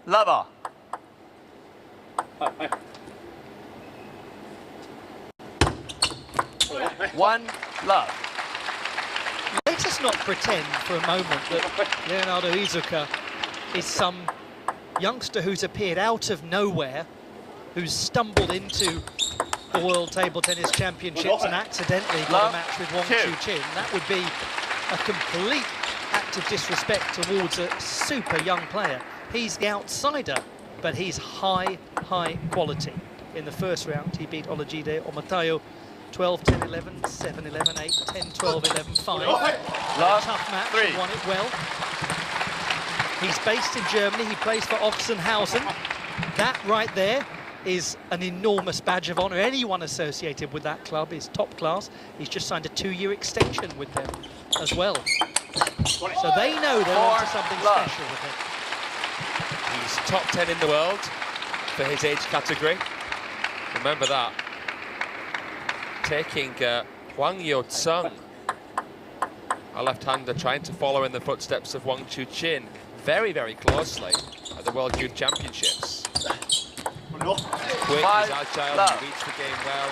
lover. One love. Let us not pretend for a moment that Leonardo IIZUKA is some youngster who's appeared out of nowhere, who's stumbled into the World Table Tennis Championships and accidentally got a match with Wang CHUQIN. That would be a complete act of disrespect towards a super young player. He's the outsider, but he's high quality. In the first round, he beat Olajide Omatayo 12-10-11, 7-11, 8-10, 12-11, 5. Tough match, he won it well. He's based in Germany, he plays for Ochsenhausen. That right there is an enormous badge of honour. Anyone associated with that club is top class. He's just signed a 2-year extension with them as well. So they know they're onto something special with him. He's top 10 in the world for his age category. Remember that. Taking Hwang Yo-tsung, a left-hander, trying to follow in the footsteps of Wang CHUQIN very, very closely at the World Youth Championships. Quick, he's agile, he reads the game well.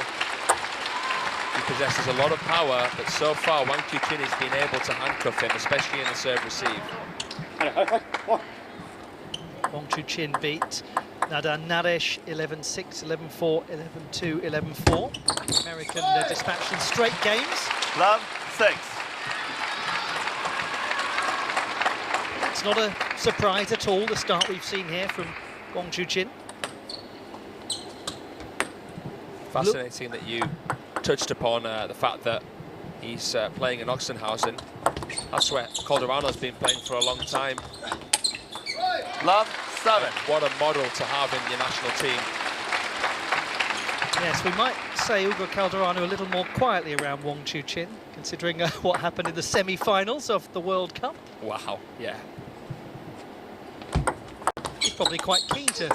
He possesses a lot of power, but so far Wang CHUQIN has been able to handcuff him, especially in the serve-receive. Wang CHUQIN beat Nadan Naresh 11-6, 11-4, 11-2, 11-4. American dispatched in straight games. Love 6. It's not a surprise at all, the start we've seen here from Wang CHUQIN. Fascinating that you touched upon the fact that he's playing in Ochsenhausen. That's where Calderano's been playing for a long time. Love 7. What a model to have in your national team. Yes, we might say Ugo Calderano a little more quietly around Wang CHUQIN, considering what happened in the semi-finals of the World Cup. Wow, yeah. He's probably quite keen to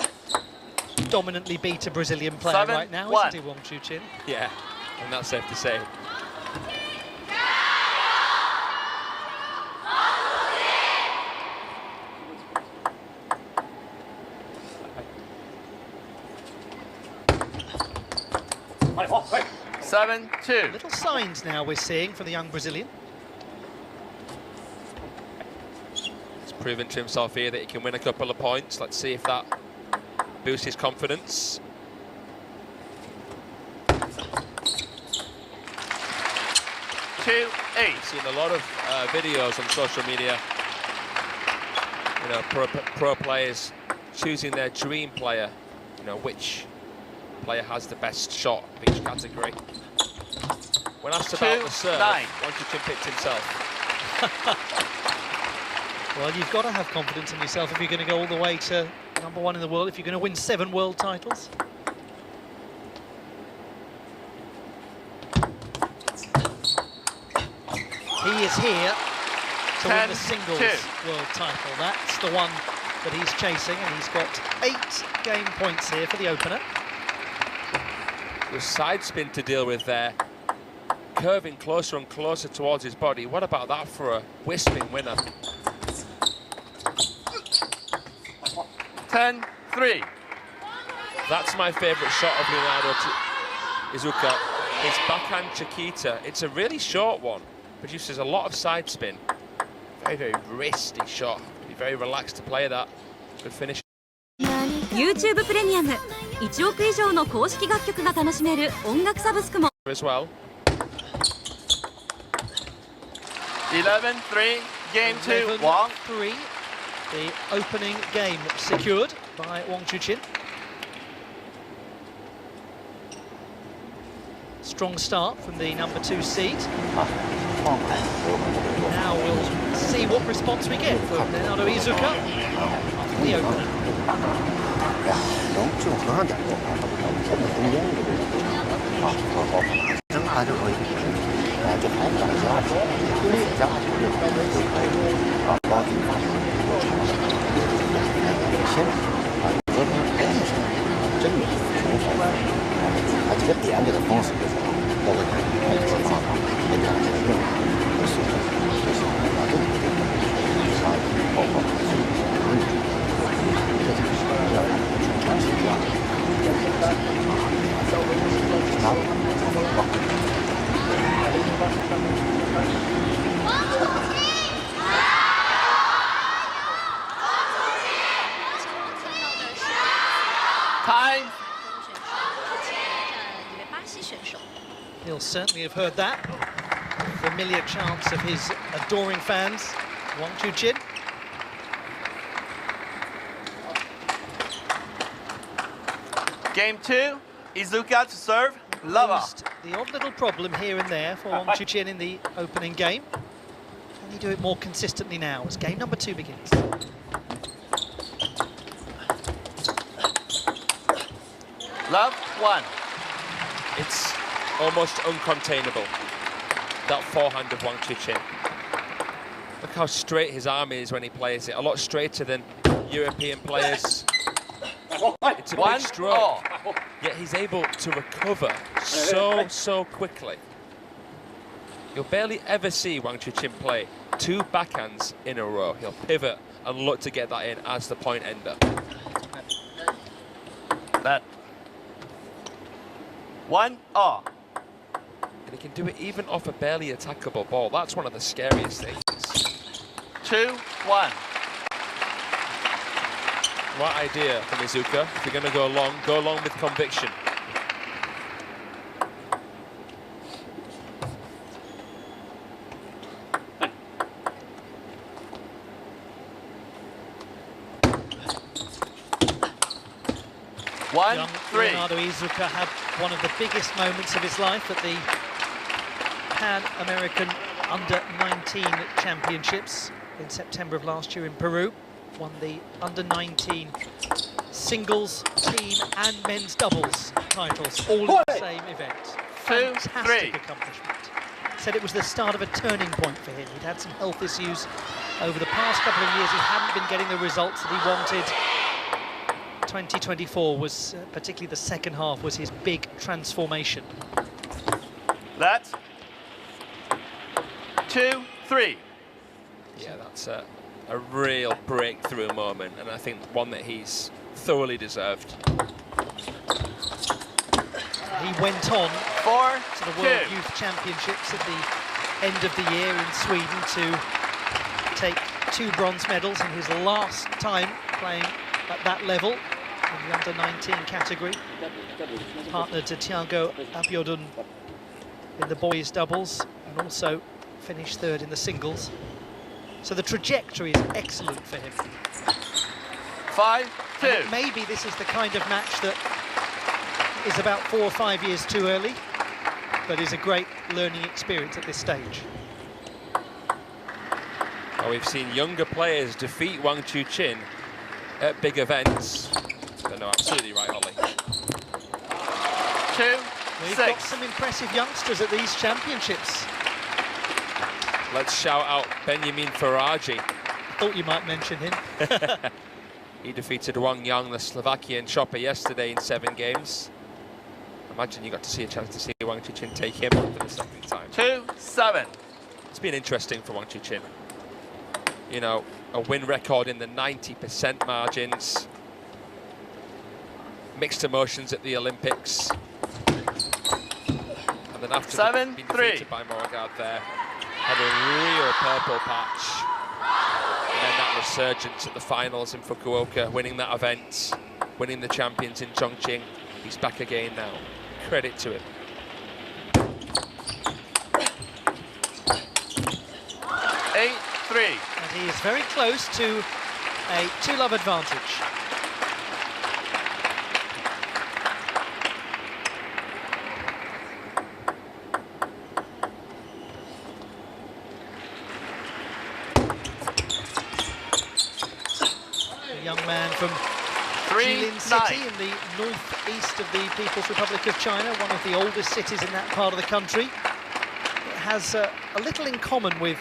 dominantly beat a Brazilian player 7-1. right now, isn't he, Wang CHUQIN? Yeah, and that's safe to say. Seven, 2. Little signs now we're seeing for the young Brazilian. He's proven to himself here that he can win a couple of points. Let's see if that boosts his confidence. Two, 8. I've seen a lot of videos on social media. You know, pro players choosing their dream player. You know, which player has the best shot of each category. When asked about the serve, Wang CHUQIN picked himself. Well, you've got to have confidence in yourself if you're going to go all the way to #1 in the world, if you're going to win 7 world titles. He is here to win the singles world title. That's the one that he's chasing, and he's got 8 game points here for the opener. With side spin to deal with there, curving closer and closer towards his body. What about that for a wisping winner? 10-3. That's my favourite shot of Leonardo IIZUKA. His backhand Chiquita. It's a really short one. Produces a lot of side spin. Very, very wristy shot. Be very relaxed to play that. Good finish. YouTube プレミアム1億以上の公式楽曲が楽しめる音楽サブスクも as well. 11-3. Game 2. Wang 3. The opening game secured by Wang CHUQIN. Strong start from the #2 seed. Now we'll see what response we get from Leonardo IIZUKA, the opener. Time. 一位巴西选手。 He'll certainly have heard that familiar chants of his adoring fans, Wang CHUQIN. Game 2, IIZUKA to serve. Lava. Posed the odd little problem here and there for Wang CHUQIN in the opening game. Can he do it more consistently now as game number 2 begins? Love 1. It's almost uncontainable, that forehand of Wang CHUQIN. Look how straight his arm is when he plays it, a lot straighter than European players. It's a big 1 stroke, all. yet he's able to recover so quickly. You'll barely ever see Wang CHUQIN play 2 backhands in a row. He'll pivot and look to get that in as the point ender. That. 1 all. And he can do it even off a barely attackable ball. That's one of the scariest things. 2-1. Right idea from IIZUKA. If you're going to go long with conviction. Young 1-3. Leonardo IIZUKA had one of the biggest moments of his life at the Pan-American Under-19 Championships in September of last year in Peru. Won the Under-19 singles, team and men's doubles titles, all in the same event. Fantastic accomplishment. Said it was the start of a turning point for him. He'd had some health issues over the past couple of years. He hadn't been getting the results that he wanted. 2024 was, particularly the second half, was his big transformation. That. 2-3. Yeah, that's a real breakthrough moment, and I think one that he's thoroughly deserved. He went on 4-2. to the World Youth Championships at the end of the year in Sweden to take 2 bronze medals in his last time playing at that level in the under-19 category. Partnered to Thiago Abiodun in the boys' doubles and also finished 3rd in the singles. So the trajectory is excellent for him. 5-2. Maybe this is the kind of match that is about 4 or 5 years too early, but is a great learning experience at this stage. Well, we've seen younger players defeat Wang CHUQIN at big events. So no, absolutely right, Ollie. 2-6. We've got some impressive youngsters at these championships. Let's shout out Benjamin Faraji. Thought you might mention him. He defeated Wang Yang, the Slovakian chopper, yesterday in 7 games. Imagine you got to see a chance to see Wang CHUQIN take him on for the second time. 2-7. It's been interesting for Wang CHUQIN. You know, a win record in the 90% margins. Mixed emotions at the Olympics. And then after being 7-3. defeated by Morgard there, had a real purple patch. And then that resurgence at the finals in Fukuoka, winning that event, winning the champions in Chongqing. He's back again now. Credit to him. 8-3. And he is very close to a 2-love advantage. A young man from Jilin City in the northeast of the People's Republic of China, one of the oldest cities in that part of the country. It has a little in common with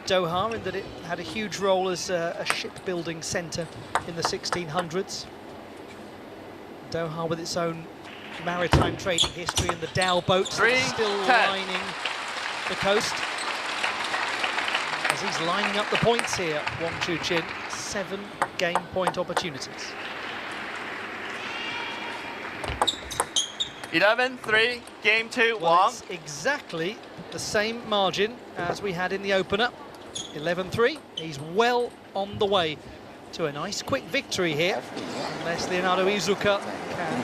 Doha in that it had a huge role as a shipbuilding centre in the 1600s. Doha with its own maritime trading history and the Dhow boats that are still lining the coast. As he's lining up the points here, Wang CHUQIN, 7 game point opportunities. 11-3, game 2, Well, Wang. it's exactly the same margin as we had in the opener. 11-3. He's well on the way to a nice quick victory here, unless Leonardo IIZUKA can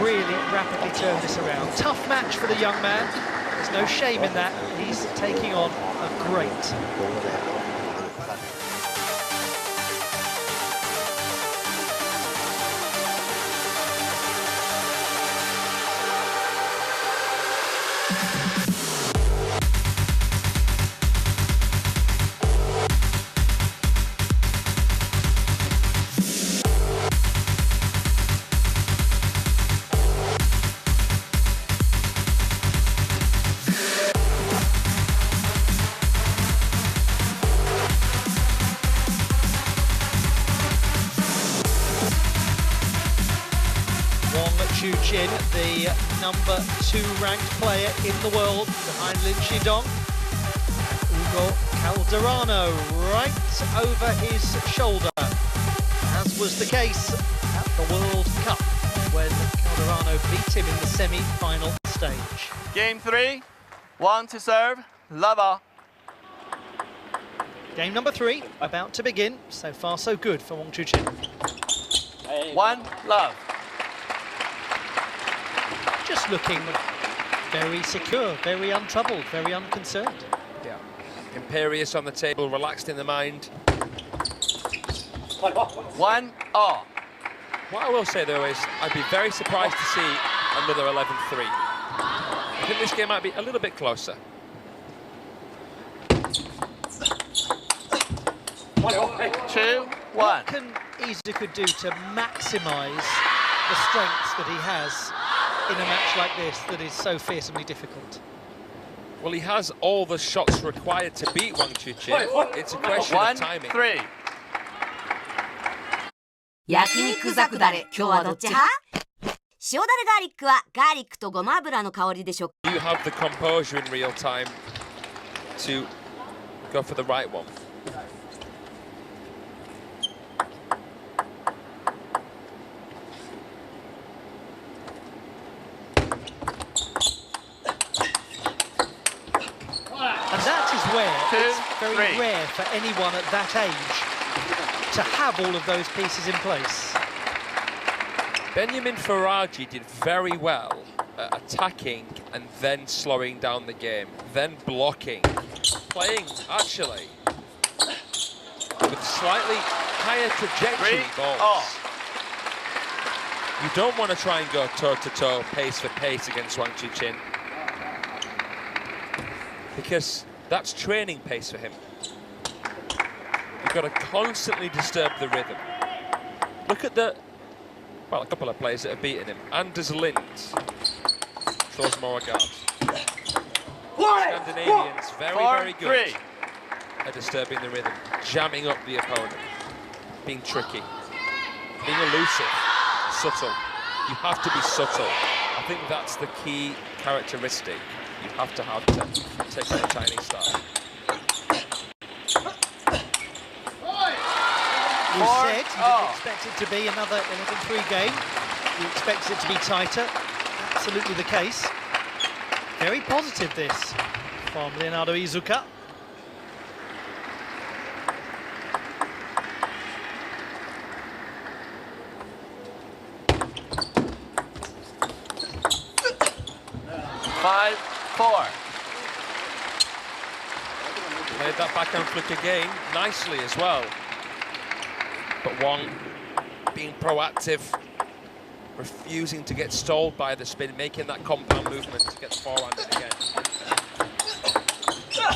really rapidly turn this around. Tough match for the young man. There's no shame in that. He's taking on a great. CHUQIN, the #2 ranked player in the world, behind Lin Shidong. Ugo Calderano right over his shoulder, as was the case at the World Cup when Calderano beat him in the semi-final stage. Game 3, 1 to serve, Lava. Game number 3 about to begin. So far so good for Wang CHUQIN. 1 love. Just looking very secure, very untroubled, very unconcerned. Yeah. Imperious on the table, relaxed in the mind. 1 all. What I will say though is I'd be very surprised to see another 11-3. I think this game might be a little bit closer. 2 1. What can IIZUKA do to maximise the strengths that he has in a match like this that is so fearsomely difficult? Well, he has all the shots required to beat Wang CHUQIN. It's a question of 1 timing. 3. 焼肉ザクダレ、今日はどっち派？塩だれガーリックはガーリックとごま油の香りでしょ。 You have the composure in real time to go for the right one. And that is where 2 it's very 3. rare for anyone at that age to have all of those pieces in place. Benjamin Faraji did very well at attacking and then slowing down the game, then blocking, playing actually with slightly higher trajectory 3 all. balls. You don't want to try and go toe-to-toe, pace for pace against Wang CHUQIN, because that's training pace for him. You've got to constantly disturb the rhythm. Look at a couple of players that have beaten him. Anders Lind shows more regard. Scandinavians, very good 3. at disturbing the rhythm, jamming up the opponent, being tricky, being elusive, subtle. You have to be subtle. I think that's the key characteristic you have to have to take on a Chinese style. You said you didn't expect it to be another 11-3 game. You expected it to be tighter. Absolutely the case. Very positive this from Leonardo IIZUKA. Five, 4. Played that backhand flick again, nicely as well. But Wang being proactive, refusing to get stalled by the spin, making that compound movement to get the forehand in again.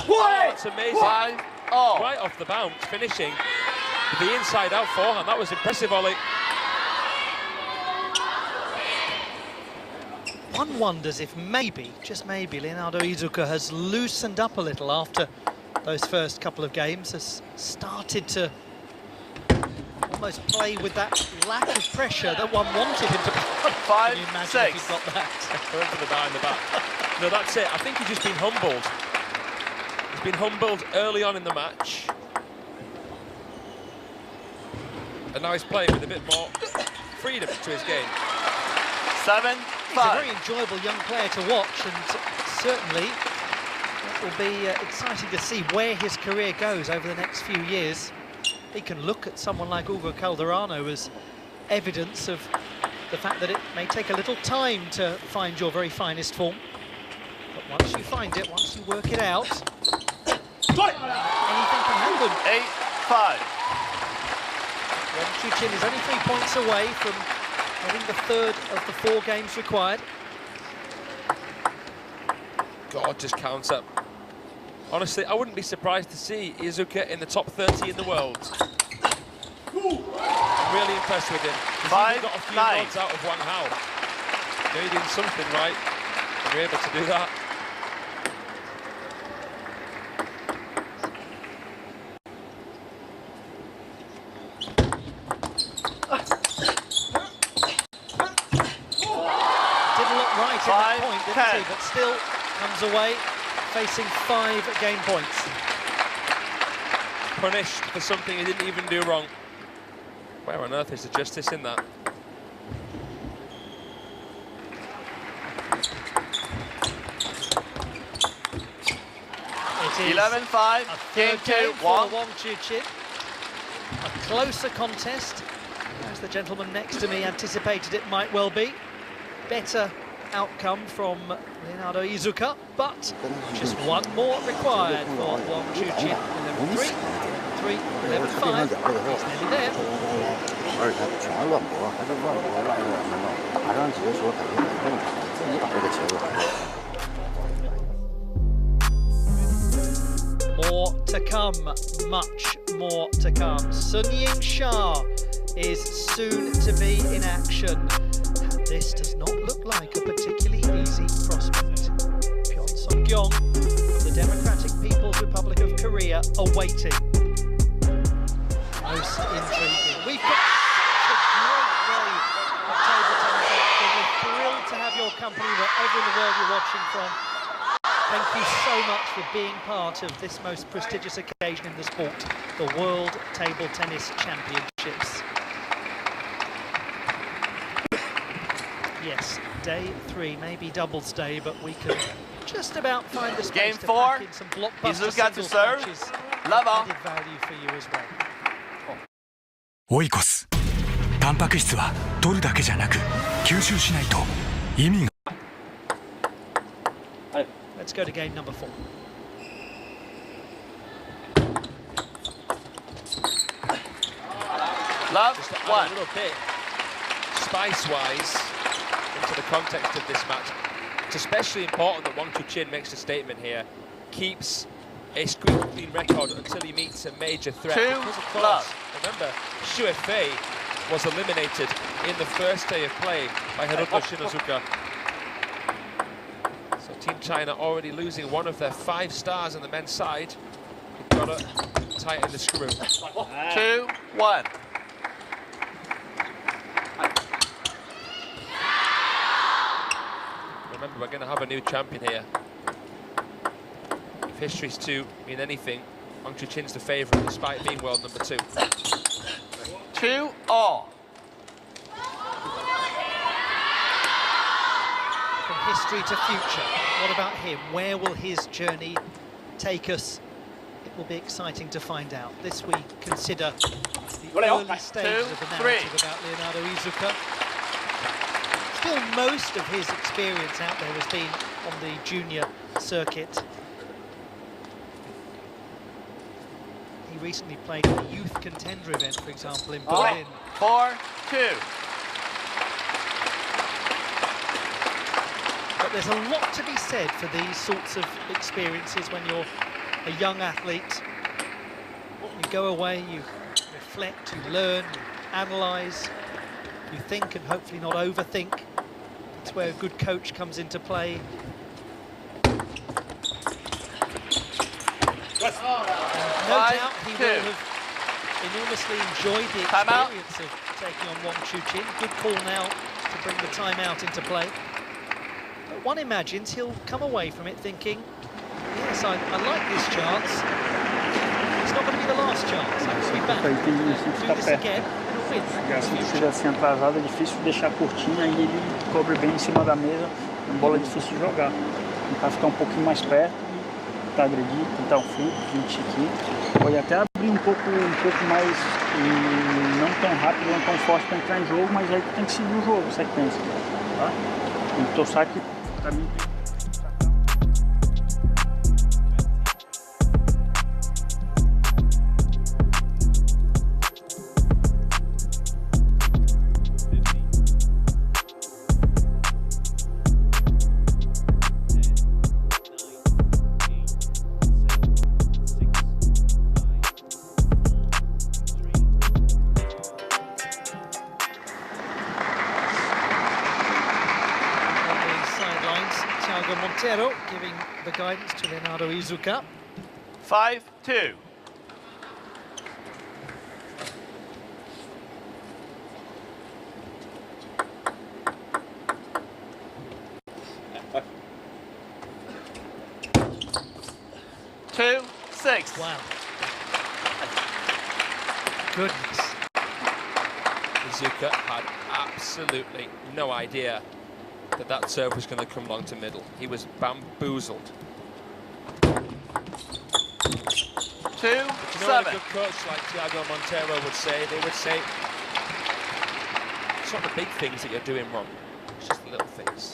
Oh, it's amazing. 5 all. Right off the bounce, finishing with the inside-out forehand. That was impressive, Ollie. One wonders if maybe, just maybe, Leonardo IIZUKA has loosened up a little after those first couple of games, has started to almost play with that lack of pressure that one wanted him to play. 5 Can you imagine 6. if he's got that? Going for the bar in the back. No, that's it. I think he's just been humbled. He's been humbled early on in the match. And now he's playing with a bit more freedom to his game. 7 He's a 5. very enjoyable young player to watch, and certainly it will be exciting to see where his career goes over the next few years. he can look at someone like Ugo Calderano as evidence of the fact that it may take a little time to find your very finest form. But once you find it, once you work it out, anything can happen. 8-5. Wang Chuqin is only 3 points away from having the third of the 4 games required. Gorgeous counter. Honestly, I wouldn't be surprised to see IIZUKA in the top 30 in the world. I'm really impressed with him. He's even got a few nods out of Wang Hao. You're doing something right. You're able to do that. Didn't look right at that point, didn't he? But still comes away facing 5 game points. Punished for something he didn't even do wrong. Where on earth is the justice in that? It is 11-5. Game 2. for Wang Chuqin. A closer contest, as the gentleman next to me anticipated it might well be. Better outcome from Leonardo IIZUKA, but just one more required for Wang Chuqin. 11-3, 11-5. He's nearly there. More to come, much more to come. Sun Ying-sha is soon to be in action. And this does not look like a particularly easy prospect. Pyeong-sung-kyung, the Democratic People's Republic of Korea, awaiting. Most intriguing. We've got such a great day of table tennis action. We're thrilled to have your company wherever in the world you're watching from. Thank you so much for being part of this most prestigious occasion in the sport, the World Table Tennis Championships. Yes, day 3, maybe doubles day, but we can just about find the space Game to 4. pack in some blockbuster IIZUKA to singles serve. matches. Love on. Added value for you as well. オイコスタンパク質は取るだけじゃなく吸収しないと意味が Let's go to game number 4. Love Just to add 1. a little bit spice-wise into the context of this match. It's especially important that Wang Chuqin makes a statement here, keeps a squeaky clean record until he meets a major threat. Because of course, remember, Xue Fei was eliminated in the first day of play by Hiroto Shinozuka. So Team China already losing one of their 5 stars on the men's side. You've got to tighten the screw. 2-1. Remember, we're going to have a new champion here. If history's to mean anything, Wang Chuqin's the favourite despite being world number 2. 2-all. From history to future, what about him? Where will his journey take us? It will be exciting to find out. This we consider the early stages of the narrative about Leonardo IIZUKA. Still, most of his experience out there has been on the junior circuit. He recently played a youth contender event, for example, in Berlin. 4-2. But there's a lot to be said for these sorts of experiences when you're a young athlete. You go away, you reflect, you learn, you analyse, you think and hopefully not overthink. That's where a good coach comes into play. No doubt he will have enormously enjoyed the experience of taking on Wang Chuqin. Good call now to bring the timeout into play. But one imagines he'll come away from it thinking, yes, I like this chance. It's not going to be the last chance. I will be back and do this again and win. Se estiver assim atrasado, é difícil deixar curtinha e ele cobre bem em cima da mesa. Uma bola difícil de jogar. Tentar ficar um pouquinho mais perto, tentar agredir, tentar um flip, 20 aqui. Pode até abrir subir um pouco mais, não tão rápido, não tão forte para entrar em jogo, mas aí tu tem que seguir o jogo, sequência, tá? O teu saque, para mim, giving the guidance to Leonardo IIZUKA. 5-2. Two, 6. Wow. Goodness. IIZUKA had absolutely no idea that serve was going to come long to middle. He was bamboozled. 2, But you know what a 7. good coach like Thiago Monteiro would say? They would say, it's not the big things that you're doing wrong, it's just the little things.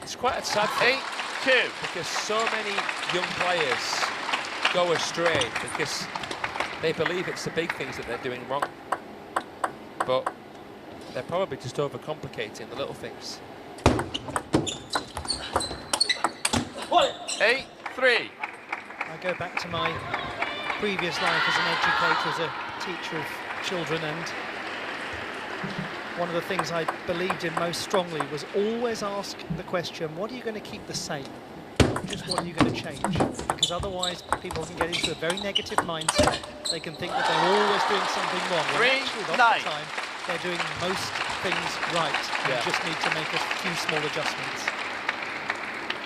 It's quite a sad thing 8-2. because so many young players go astray because they believe it's the big things that they're doing wrong, but they're probably just overcomplicating the little things. 8-3. I go back to my previous life as an educator, as a teacher of children, and one of the things I believed in most strongly was always ask the question, what are you going to keep the same? Just what are you going to change? Because otherwise people can get into a very negative mindset. They can think that they're always doing something wrong. When actually, a lot of the time, they're doing most things right. You just need to make a few small adjustments.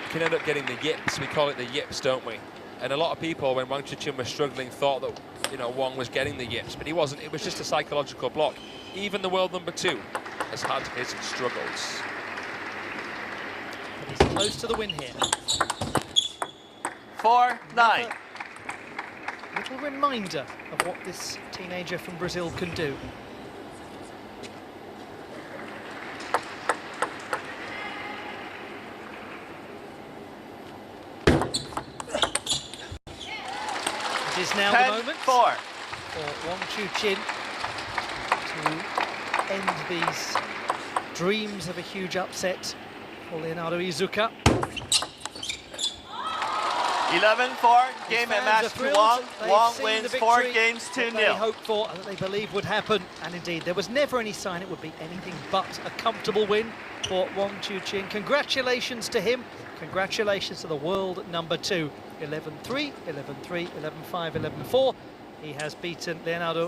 You can end up getting the yips. We call it the yips, don't we? And a lot of people, when Wang Chuqin was struggling, thought that, you know, Wang was getting the yips, but he wasn't. It was just a psychological block. Even the world number 2 has had his struggles. But he's close to the win here. 4-9. Little reminder of what this teenager from Brazil can do. It is now the moment 10-4. for Wang Chuqin to end these dreams of a huge upset for Leonardo IIZUKA. 11-4. Game and match to Wang. Wang wins 4 games to 0. They hoped for and that they believed would happen, and indeed there was never any sign it would be anything but a comfortable win for Wang Chuqin. Congratulations to him. Congratulations to the world number 2. 11-3, 11-3, 11-5, 11-4. He has beaten Leonardo